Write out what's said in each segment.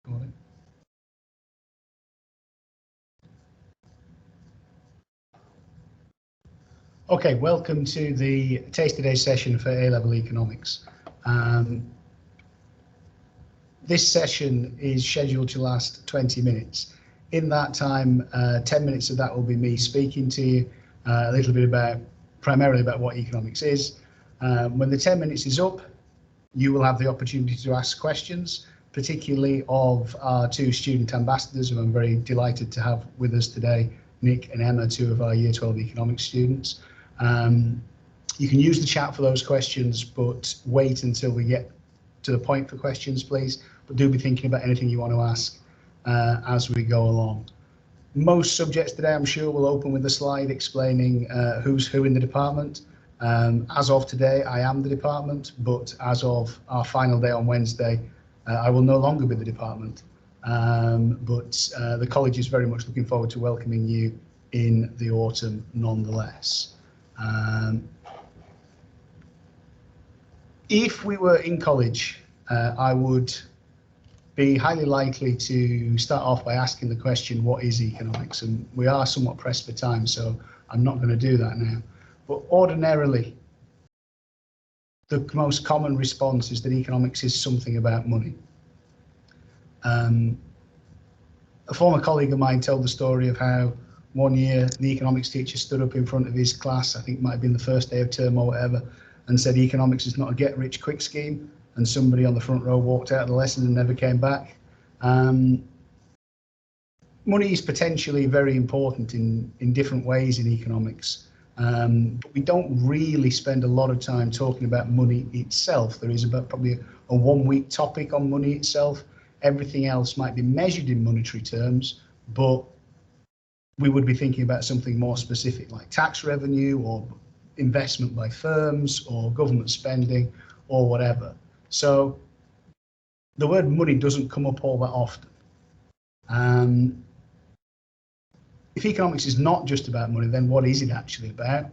recording. Okay, welcome to the Taste Today session for A-Level Economics. This session is scheduled to last 20 minutes. In that time, 10 minutes of that will be me speaking to you a little bit primarily about what economics is. When the 10 minutes is up, you will have the opportunity to ask questions, particularly of our two student ambassadors, who I'm very delighted to have with us today, Nick and Emma, two of our Year 12 economics students. You can use the chat for those questions, but wait until we get to the point for questions, please. But do be thinking about anything you want to ask as we go along. Most subjects today, I'm sure, will open with a slide explaining who's who in the department. As of today, I am the department, but as of our final day on Wednesday, I will no longer be the department. But the college is very much looking forward to welcoming you in the autumn nonetheless. If we were in college, I would be highly likely to start off by asking the question, what is economics? And we are somewhat pressed for time, so I'm not going to do that now. But ordinarily, the most common response is that economics is something about money. A former colleague of mine told the story of how one year the economics teacher stood up in front of his class, I think it might have been the first day of term or whatever, and said economics is not a get-rich-quick scheme, and somebody on the front row walked out of the lesson and never came back. Money is potentially very important in different ways in economics, but we don't really spend a lot of time talking about money itself. There is about probably a 1 week topic on money itself. Everything else might be measured in monetary terms, but we would be thinking about something more specific like tax revenue or investment by firms or government spending or whatever. So the word money doesn't come up all that often. If economics is not just about money, then what is it actually about?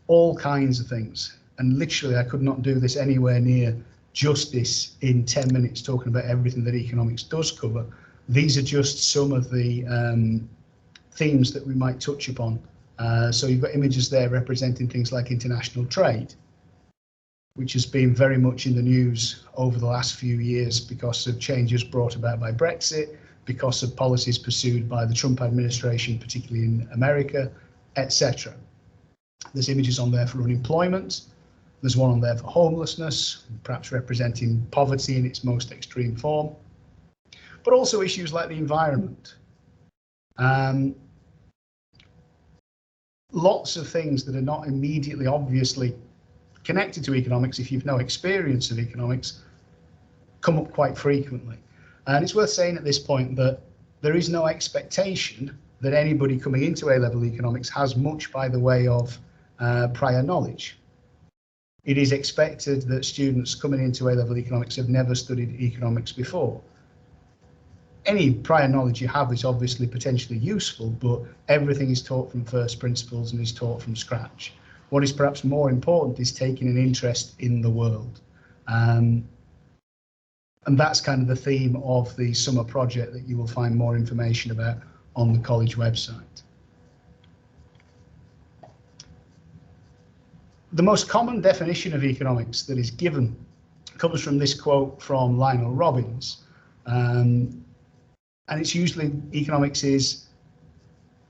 All kinds of things. And literally, I could not do this anywhere near justice in 10 minutes talking about everything that economics does cover. These are just some of the themes that we might touch upon. So you've got images there representing things like international trade, which has been very much in the news over the last few years because of changes brought about by Brexit, because of policies pursued by the Trump administration, particularly in America, etc. There's images on there for unemployment. There's one on there for homelessness, perhaps representing poverty in its most extreme form, but also issues like the environment. Lots of things that are not immediately obviously connected to economics, if you've no experience of economics, come up quite frequently. And it's worth saying at this point that there is no expectation that anybody coming into A-level economics has much by the way of prior knowledge. It is expected that students coming into A-level economics have never studied economics before. Any prior knowledge you have is obviously potentially useful, but everything is taught from first principles and is taught from scratch. What is perhaps more important is taking an interest in the world. And that's kind of the theme of the summer project that you will find more information about on the college website. The most common definition of economics that is given comes from this quote from Lionel Robbins. And it's usually economics is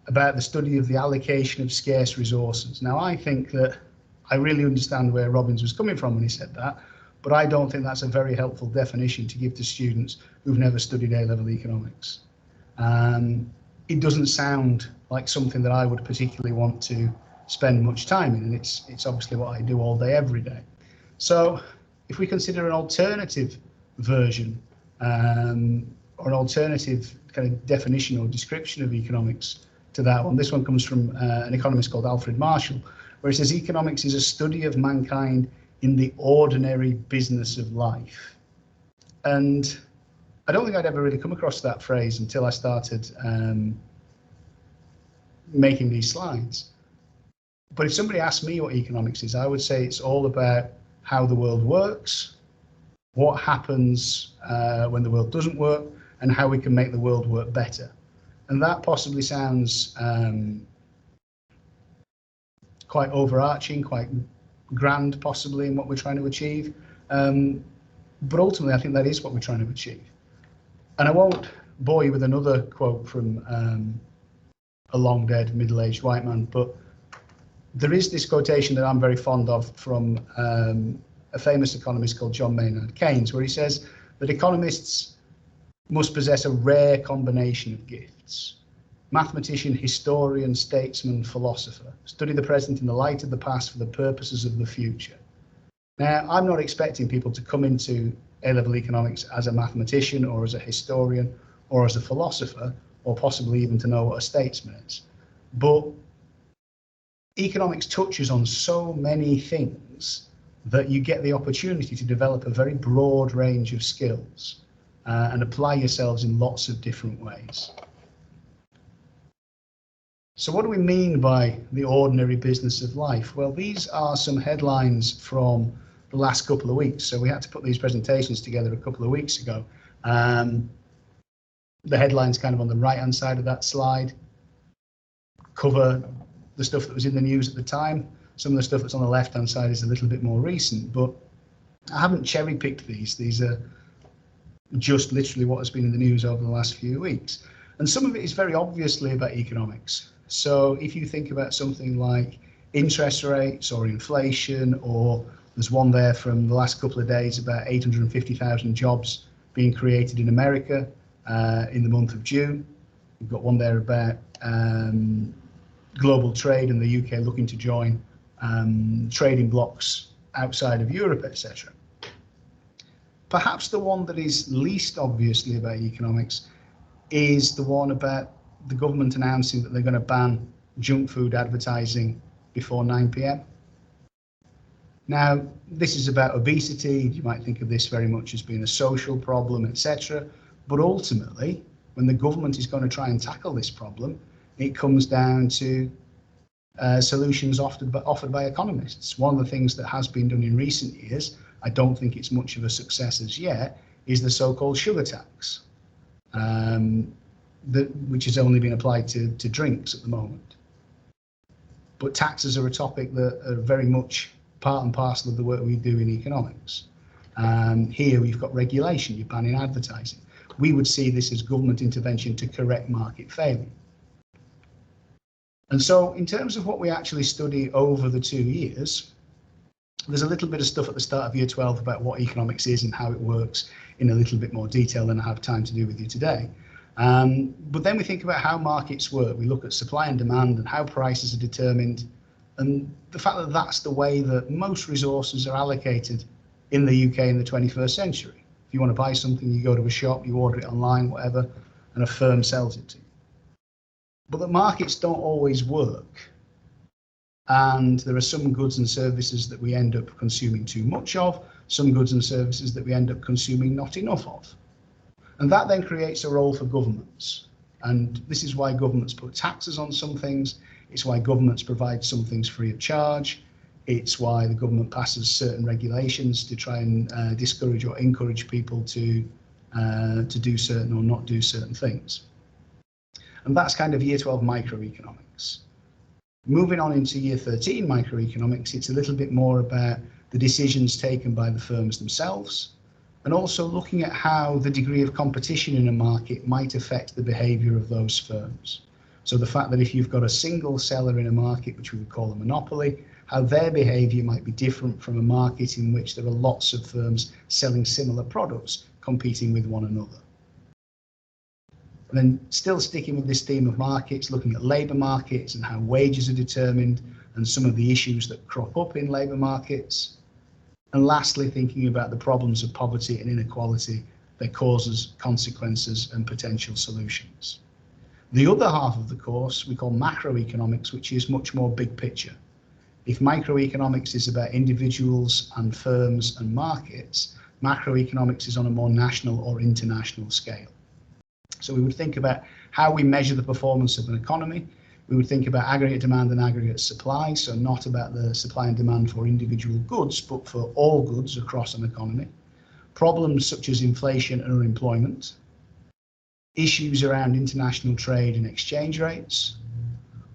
about the study of the allocation of scarce resources. Now, I think that I really understand where Robbins was coming from when he said that, but I don't think that's a very helpful definition to give to students who've never studied A-level economics. It doesn't sound like something that I would particularly want to spend much time in, and it's obviously what I do all day, every day. So if we consider an alternative version, or an alternative kind of definition or description of economics to that one. This one comes from an economist called Alfred Marshall, where he says economics is a study of mankind in the ordinary business of life. And I don't think I'd ever really come across that phrase until I started making these slides. But if somebody asked me what economics is, I would say it's all about how the world works, what happens when the world doesn't work, and how we can make the world work better. And that possibly sounds quite overarching, quite grand possibly in what we're trying to achieve. But ultimately, I think that is what we're trying to achieve. And I won't bore you with another quote from a long dead middle-aged white man, but there is this quotation that I'm very fond of from a famous economist called John Maynard Keynes, where he says that economists must possess a rare combination of gifts. Mathematician, historian, statesman, philosopher. Study the present in the light of the past for the purposes of the future. Now, I'm not expecting people to come into A-level economics as a mathematician or as a historian or as a philosopher, or possibly even to know what a statesman is. But economics touches on so many things that you get the opportunity to develop a very broad range of skills and apply yourselves in lots of different ways. So what do we mean by the ordinary business of life? Well, these are some headlines from the last couple of weeks. So we had to put these presentations together a couple of weeks ago. The headlines kind of on the right-hand side of that slide cover the stuff that was in the news at the time. Some of the stuff that's on the left-hand side is a little bit more recent, but I haven't cherry-picked these. These are just literally what has been in the news over the last few weeks. And some of it is very obviously about economics. So if you think about something like interest rates or inflation, or there's one there from the last couple of days about 850,000 jobs being created in America in the month of June. We've got one there about global trade and the UK looking to join trading blocks outside of Europe, etc. Perhaps the one that is least obviously about economics is the one about the government announcing that they're going to ban junk food advertising before 9 p.m. Now, this is about obesity. You might think of this very much as being a social problem, etc. But ultimately, when the government is going to try and tackle this problem, it comes down to solutions offered by economists. One of the things that has been done in recent years, I don't think it's much of a success as yet, is the so-called sugar tax, which has only been applied to drinks at the moment. But taxes are a topic that are very much part and parcel of the work we do in economics. Here we've got regulation, you're banning advertising. We would see this as government intervention to correct market failure. And so in terms of what we actually study over the 2 years, there's a little bit of stuff at the start of year 12 about what economics is and how it works in a little bit more detail than I have time to do with you today. But then we think about how markets work. We look at supply and demand and how prices are determined, and the fact that that's the way that most resources are allocated in the UK in the 21st century. If you want to buy something, you go to a shop, you order it online, whatever, and a firm sells it to you. But the markets don't always work. And there are some goods and services that we end up consuming too much of, some goods and services that we end up consuming not enough of. And that then creates a role for governments. And this is why governments put taxes on some things. It's why governments provide some things free of charge. It's why the government passes certain regulations to try and discourage or encourage people to do certain or not do certain things. And that's kind of year 12 microeconomics. Moving on into year 13 microeconomics, it's a little bit more about the decisions taken by the firms themselves, and also looking at how the degree of competition in a market might affect the behavior of those firms. So the fact that if you've got a single seller in a market, which we would call a monopoly, how their behavior might be different from a market in which there are lots of firms selling similar products competing with one another. And then still sticking with this theme of markets, looking at labour markets and how wages are determined and some of the issues that crop up in labour markets. And lastly, thinking about the problems of poverty and inequality, their causes, consequences, and potential solutions. The other half of the course we call macroeconomics, which is much more big picture. If microeconomics is about individuals and firms and markets, macroeconomics is on a more national or international scale. So we would think about how we measure the performance of an economy. We would think about aggregate demand and aggregate supply, so not about the supply and demand for individual goods, but for all goods across an economy. Problems such as inflation and unemployment. issues around international trade and exchange rates,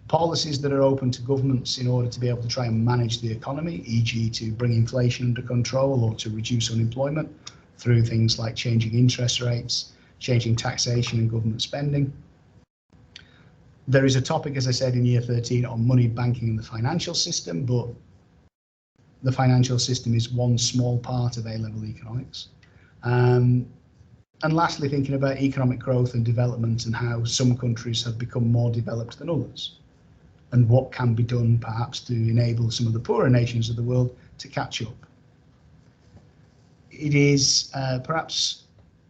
policies that are open to governments in order to be able to try and manage the economy, e.g. to bring inflation under control or to reduce unemployment through things like changing interest rates, changing taxation and government spending. There is a topic, as I said, in year 13 on money, banking and the financial system, but the financial system is one small part of A-level economics. And lastly, thinking about economic growth and development and how some countries have become more developed than others, and what can be done perhaps to enable some of the poorer nations of the world to catch up. It is perhaps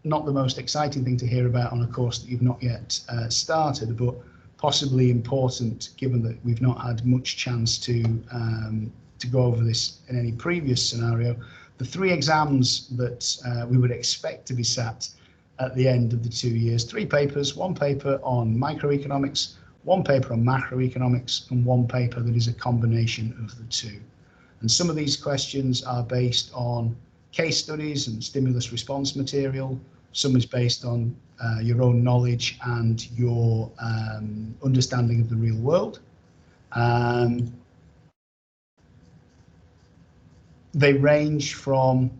not the most exciting thing to hear about on a course that you've not yet started, but possibly important given that we've not had much chance to go over this in any previous scenario. The 3 exams that we would expect to be sat at the end of the 2 years, 3 papers, 1 paper on microeconomics, 1 paper on macroeconomics, and 1 paper that is a combination of the 2. And some of these questions are based on case studies and stimulus response material. Some is based on your own knowledge and your understanding of the real world. They range from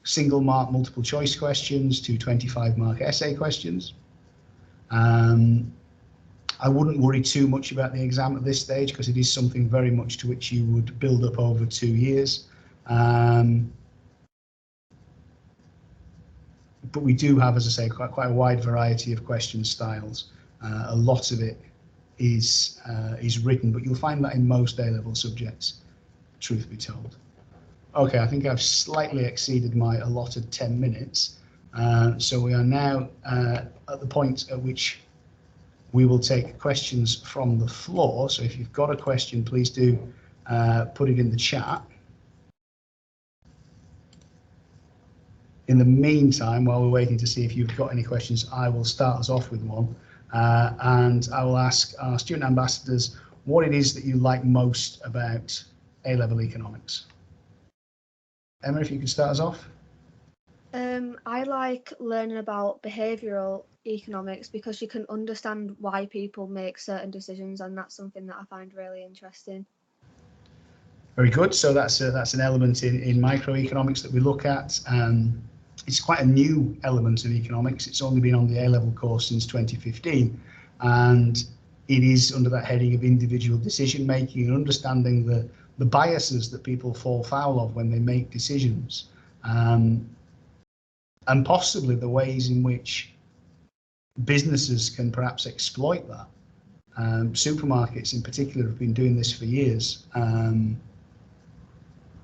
single mark multiple choice questions to 25 mark essay questions. I wouldn't worry too much about the exam at this stage because it is something very much to which you would build up over 2 years. But we do have, as I say, quite a wide variety of question styles. A lot of it is written, but you'll find that in most A-level subjects, truth be told. Okay, I think I've slightly exceeded my allotted 10 minutes. So we are now at the point at which we will take questions from the floor. So if you've got a question, please do put it in the chat. In the meantime, while we're waiting to see if you've got any questions, I will start us off with one. And I will ask our student ambassadors what it is that you like most about A-level economics. Emma, if you could start us off. I like learning about behavioural economics because you can understand why people make certain decisions, and that's something that I find really interesting. Very good. So that's an element in microeconomics that we look at. It's quite a new element of economics. It's only been on the A-level course since 2015, and it is under that heading of individual decision making and understanding the biases that people fall foul of when they make decisions, and possibly the ways in which businesses can perhaps exploit that. Supermarkets in particular have been doing this for years.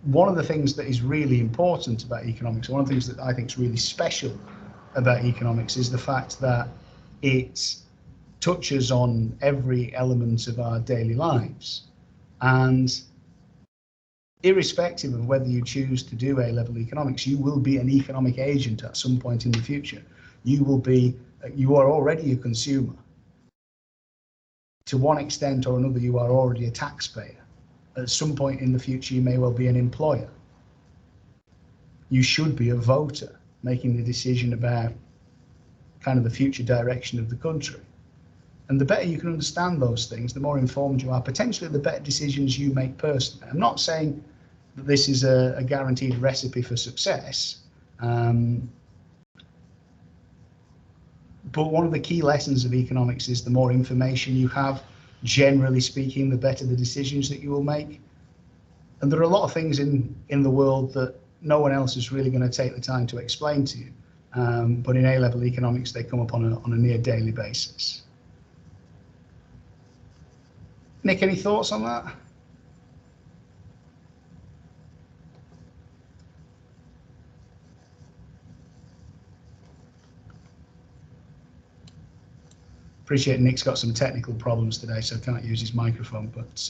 One of the things that is really important about economics, one of the things that I think is really special about economics, is the fact that it touches on every element of our daily lives. And irrespective of whether you choose to do A-level economics, you will be an economic agent at some point in the future. You are already a consumer. To one extent or another, you are already a taxpayer. At some point in the future, you may well be an employer. You should be a voter, making the decision about kind of the future direction of the country. And the better you can understand those things, the more informed you are, potentially the better decisions you make personally. I'm not saying that this is a guaranteed recipe for success, but one of the key lessons of economics is the more information you have, generally speaking, the better the decisions that you will make. And there are a lot of things in the world that no one else is really going to take the time to explain to you. But in A-level economics, they come up on a near daily basis. Nick, any thoughts on that? Appreciate Nick's got some technical problems today, so can't use his microphone, but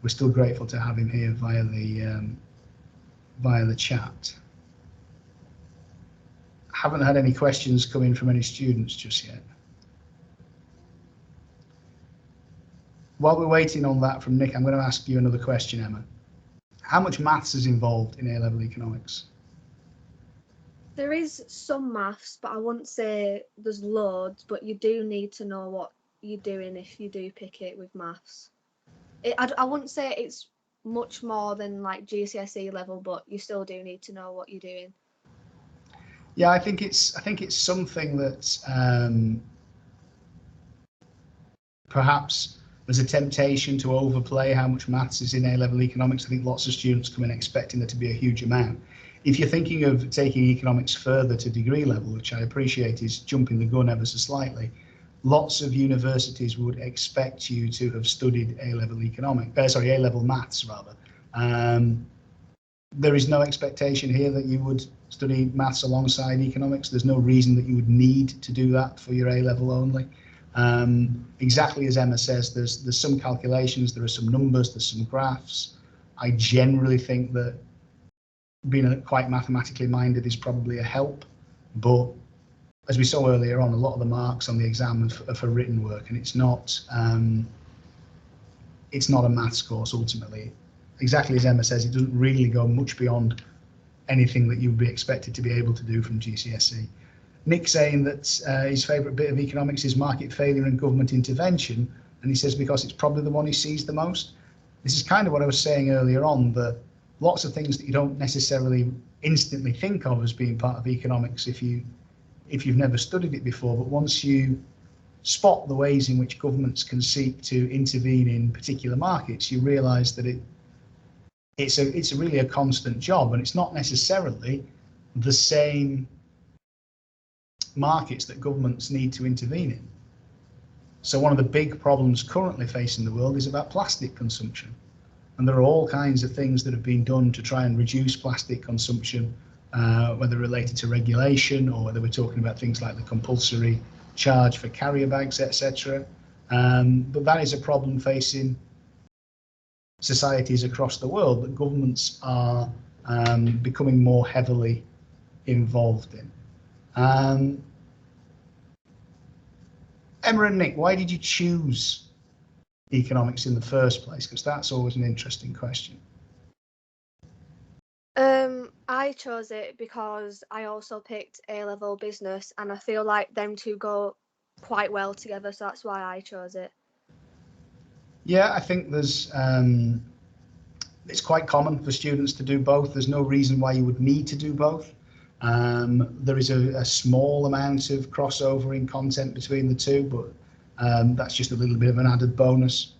we're still grateful to have him here via the chat. Haven't had any questions come in from any students just yet. While we're waiting on that from Nick, I'm going to ask you another question, Emma. How much maths is involved in A-level economics? There is some maths, but I wouldn't say there's loads, but you do need to know what you're doing if you do pick it with maths. I wouldn't say it's much more than like GCSE level, but you still do need to know what you're doing. Yeah, I think it's something that perhaps there's a temptation to overplay how much maths is in A-level economics. I think lots of students come in expecting there to be a huge amount. If you're thinking of taking economics further to degree level, which I appreciate is jumping the gun ever so slightly, lots of universities would expect you to have studied A-level A-level maths rather. There is no expectation here that you would study maths alongside economics. There's no reason that you would need to do that for your A-level only. Exactly as Emma says, there's some calculations, there are some numbers, there's some graphs. I generally think that being quite mathematically minded is probably a help, but as we saw earlier on, a lot of the marks on the exam are for written work, and it's not a maths course ultimately. Exactly as Emma says, it doesn't really go much beyond anything that you would be expected to be able to do from GCSE. Nick saying that his favourite bit of economics is market failure and government intervention, and he says because it's probably the one he sees the most. This is kind of what I was saying earlier on, that lots of things that you don't necessarily instantly think of as being part of economics if you've never studied it before, but once you spot the ways in which governments can seek to intervene in particular markets, you realise that it's really a constant job, and it's not necessarily the same markets that governments need to intervene in. So one of the big problems currently facing the world is about plastic consumption. And there are all kinds of things that have been done to try and reduce plastic consumption, whether related to regulation or whether we're talking about things like the compulsory charge for carrier bags, etc. But that is a problem facing societies across the world that governments are becoming more heavily involved in. Emma and Nick, why did you choose economics in the first place? Because that's always an interesting question. I chose it because I also picked A-level business, and I feel like them two go quite well together, so that's why I chose it. Yeah, I think there's it's quite common for students to do both. There's no reason why you would need to do both. There is a small amount of crossover in content between the two, but that's just a little bit of an added bonus.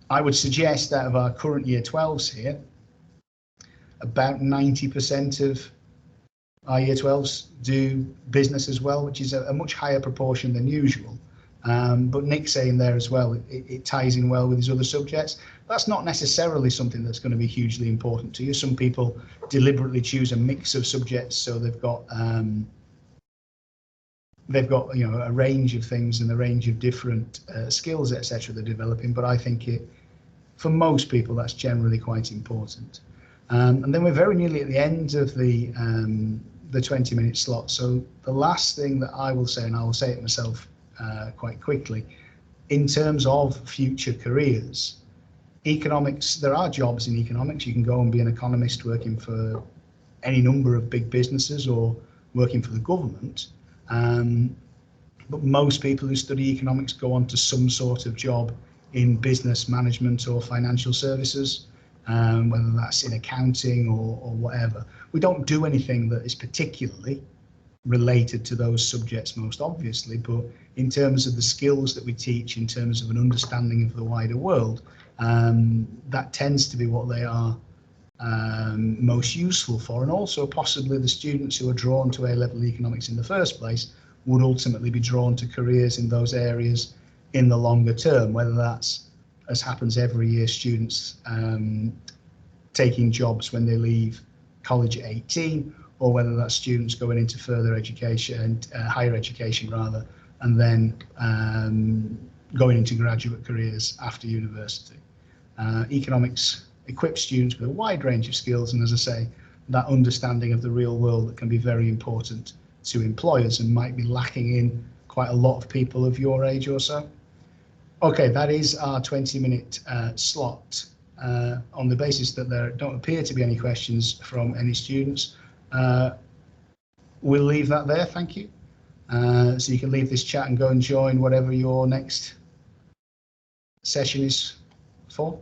I would suggest out of our current year 12s here, about 90% of our year 12s do business as well, which is a much higher proportion than usual. But Nick's saying there as well, it ties in well with his other subjects. That's not necessarily something that's going to be hugely important to you. Some people deliberately choose a mix of subjects, so they've got a range of things and a range of different skills, etc. they're developing. But I think for most people, that's generally quite important. And then we're very nearly at the end of the 20-minute slot. So the last thing that I will say, and I will say it myself quite quickly, in terms of future careers, economics, there are jobs in economics. You can go and be an economist working for any number of big businesses or working for the government. But most people who study economics go on to some sort of job in business management or financial services, whether that's in accounting or whatever. We don't do anything that is particularly related to those subjects most obviously, but in terms of the skills that we teach, in terms of an understanding of the wider world, that tends to be what they are most useful for. And also possibly the students who are drawn to A-level economics in the first place would ultimately be drawn to careers in those areas in the longer term, whether that's, as happens every year, students taking jobs when they leave college at 18, or whether that's students going into further education, higher education rather, and then going into graduate careers after university. Economics equips students with a wide range of skills, and as I say, that understanding of the real world that can be very important to employers and might be lacking in quite a lot of people of your age or so. Okay, that is our 20-minute slot. On the basis that there don't appear to be any questions from any students, we'll leave that there. Thank you. So you can leave this chat and go and join whatever your next session is for.